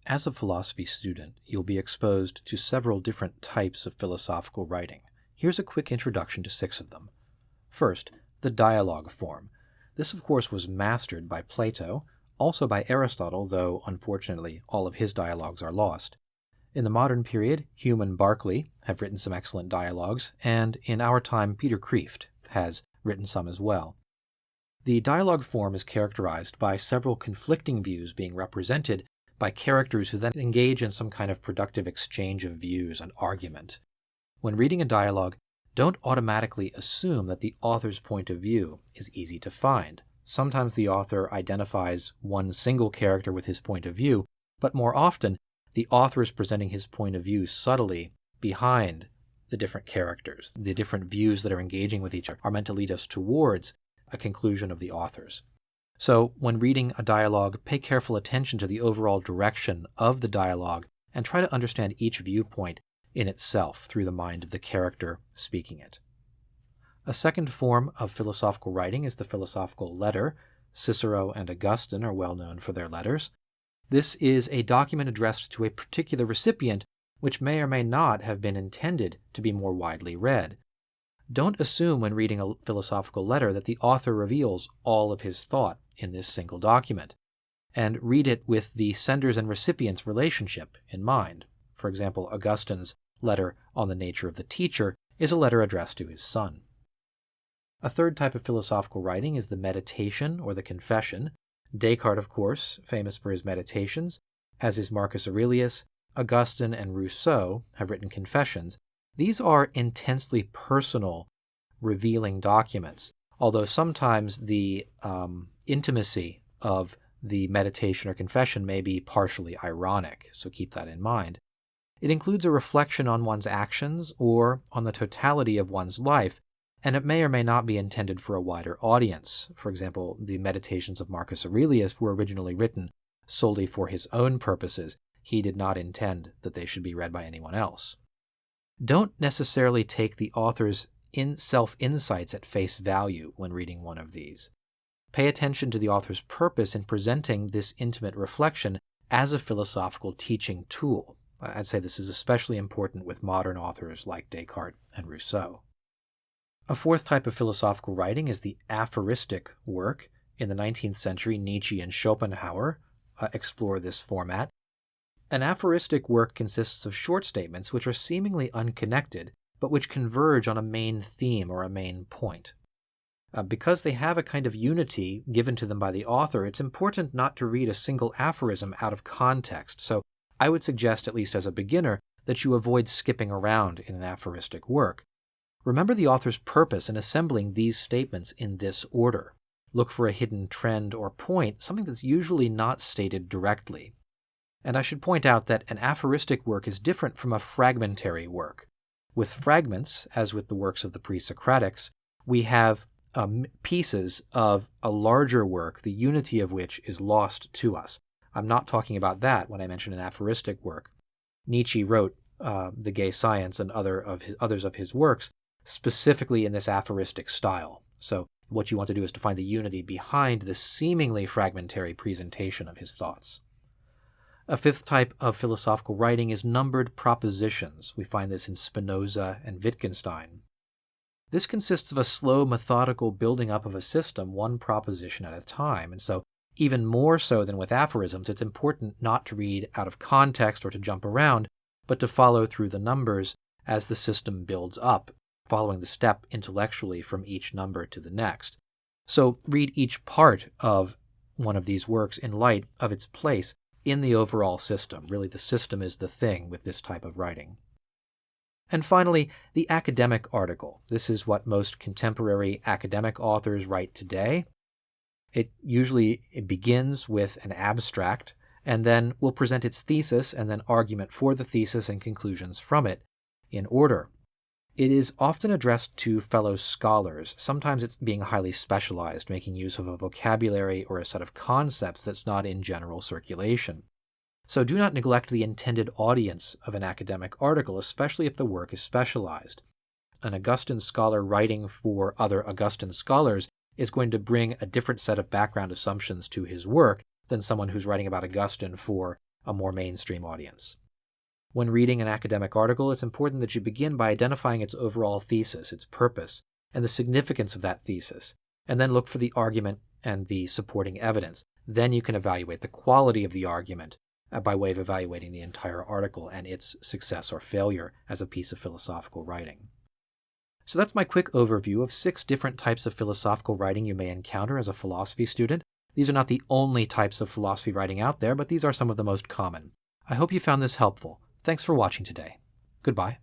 As a philosophy student, you'll be exposed to several different types of philosophical writing. Here's a quick introduction to 6 of them. First, the dialogue form. This, of course, was mastered by Plato, also by Aristotle, though, unfortunately, all of his dialogues are lost. In the modern period, Hume and Berkeley have written some excellent dialogues, and in our time, Peter Kreeft has written some as well. The dialogue form is characterized by several conflicting views being represented by characters who then engage in some kind of productive exchange of views and argument. When reading a dialogue, don't automatically assume that the author's point of view is easy to find. Sometimes the author identifies one single character with his point of view, but more often, the author is presenting his point of view subtly behind the different characters. The different views that are engaging with each other are meant to lead us towards a conclusion of the author's. So, when reading a dialogue, pay careful attention to the overall direction of the dialogue and try to understand each viewpoint in itself through the mind of the character speaking it. A second form of philosophical writing is the philosophical letter. Cicero and Augustine are well known for their letters. This is a document addressed to a particular recipient, which may or may not have been intended to be more widely read. Don't assume when reading a philosophical letter that the author reveals all of his thought in this single document, and read it with the sender's and recipient's relationship in mind. For example, Augustine's letter on the nature of the teacher is a letter addressed to his son. A third type of philosophical writing is the meditation or the confession. Descartes, of course, famous for his meditations, as is Marcus Aurelius. Augustine and Rousseau have written confessions. These are intensely personal, revealing documents, although sometimes the intimacy of the meditation or confession may be partially ironic, so keep that in mind. It includes a reflection on one's actions or on the totality of one's life, and it may or may not be intended for a wider audience. For example, the Meditations of Marcus Aurelius were originally written solely for his own purposes. He did not intend that they should be read by anyone else. Don't necessarily take the author's self-insights at face value when reading one of these. Pay attention to the author's purpose in presenting this intimate reflection as a philosophical teaching tool. I'd say this is especially important with modern authors like Descartes and Rousseau. A fourth type of philosophical writing is the aphoristic work. In the 19th century, Nietzsche and Schopenhauer explore this format. An aphoristic work consists of short statements which are seemingly unconnected, but which converge on a main theme or a main point. Because they have a kind of unity given to them by the author, it's important not to read a single aphorism out of context, so I would suggest, at least as a beginner, that you avoid skipping around in an aphoristic work. Remember the author's purpose in assembling these statements in this order. Look for a hidden trend or point, something that's usually not stated directly. And I should point out that an aphoristic work is different from a fragmentary work. With fragments, as with the works of the pre-Socratics, we have pieces of a larger work, the unity of which is lost to us. I'm not talking about that when I mention an aphoristic work. Nietzsche wrote The Gay Science and others of his works specifically in this aphoristic style. So what you want to do is to find the unity behind the seemingly fragmentary presentation of his thoughts. A fifth type of philosophical writing is numbered propositions. We find this in Spinoza and Wittgenstein. This consists of a slow, methodical building up of a system, one proposition at a time, and so even more so than with aphorisms, it's important not to read out of context or to jump around, but to follow through the numbers as the system builds up, following the step intellectually from each number to the next. So read each part of one of these works in light of its place in the overall system. Really, the system is the thing with this type of writing. And finally, the academic article. This is what most contemporary academic authors write today. It usually begins with an abstract, and then will present its thesis and then argument for the thesis and conclusions from it in order. It is often addressed to fellow scholars. Sometimes it's being highly specialized, making use of a vocabulary or a set of concepts that's not in general circulation. So do not neglect the intended audience of an academic article, especially if the work is specialized. An Augustine scholar writing for other Augustine scholars is going to bring a different set of background assumptions to his work than someone who's writing about Augustine for a more mainstream audience. When reading an academic article, it's important that you begin by identifying its overall thesis, its purpose, and the significance of that thesis, and then look for the argument and the supporting evidence. Then you can evaluate the quality of the argument by way of evaluating the entire article and its success or failure as a piece of philosophical writing. So that's my quick overview of 6 different types of philosophical writing you may encounter as a philosophy student. These are not the only types of philosophy writing out there, but these are some of the most common. I hope you found this helpful. Thanks for watching today. Goodbye.